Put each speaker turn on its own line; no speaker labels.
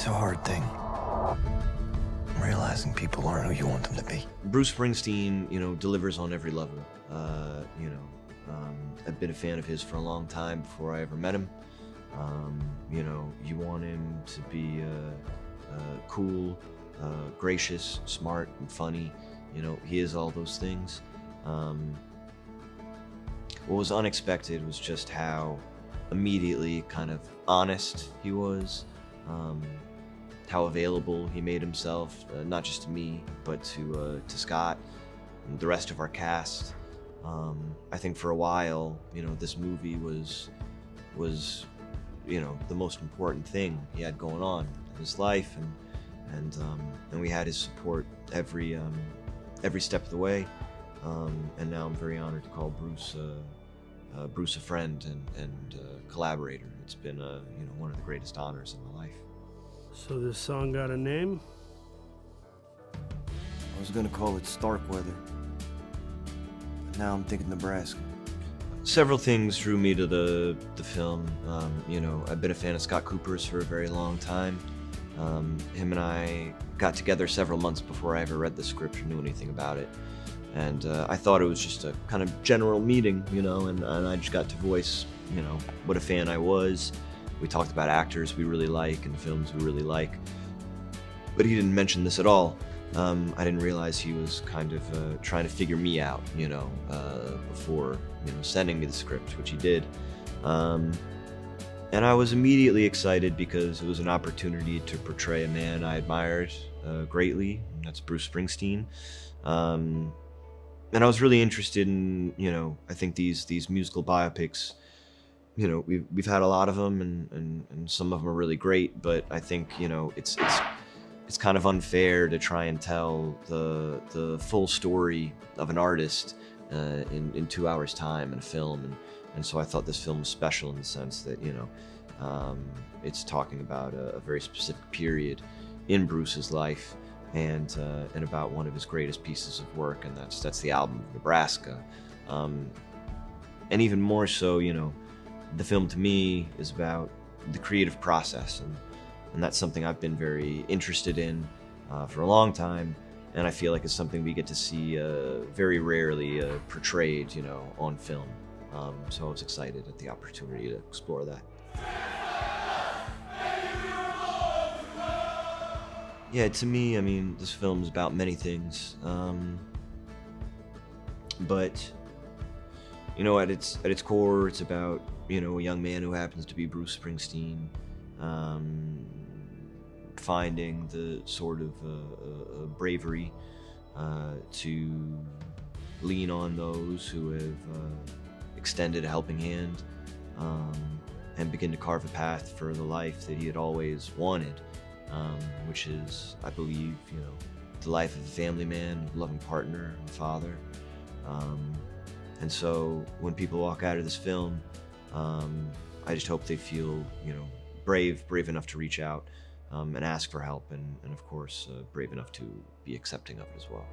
It's a hard thing, realizing people aren't who you want them to be.
Bruce Springsteen, delivers on every level. I've been a fan of his for a long time before I ever met him. You want him to be cool, gracious, smart, and funny. He is all those things. What was unexpected was just how immediately kind of honest he was, how available he made himself, not just to me, but to Scott and the rest of our cast. I think for a while, this movie was the most important thing he had going on in his life, and we had his support every step of the way. And now I'm very honored to call Bruce a friend and collaborator. It's been one of the greatest honors in my life.
So this song got a name?
I was gonna call it Starkweather, but now I'm thinking Nebraska.
Several things drew me to the film. I've been a fan of Scott Cooper's for a very long time. Him and I got together several months before I ever read the script or knew anything about it. And I thought it was just a kind of general meeting, and I just got to voice, what a fan I was. We talked about actors we really like and films we really like. But he didn't mention this at all. I didn't realize he was kind of trying to figure me out, before, sending me the script, which he did. And I was immediately excited because it was an opportunity to portray a man I admired greatly. That's Bruce Springsteen. And I was really interested in, I think these musical biopics, we've had a lot of them, and some of them are really great, but I think, it's kind of unfair to try and tell the full story of an artist in 2 hours time in a film, and so I thought this film was special in the sense that, it's talking about a very specific period in Bruce's life, and about one of his greatest pieces of work, and that's the album Nebraska. And even more so, the film to me is about the creative process, and that's something I've been very interested in for a long time, and I feel like it's something we get to see very rarely portrayed, on film. So I was excited at the opportunity to explore that. Yeah, to me, this film is about many things, but at its core, it's about a young man who happens to be Bruce Springsteen, finding the sort of bravery to lean on those who have extended a helping hand, and begin to carve a path for the life that he had always wanted. Which is, I believe, the life of a family man, loving partner, and father. And so when people walk out of this film, I just hope they feel, brave enough to reach out and ask for help, and of course, brave enough to be accepting of it as well.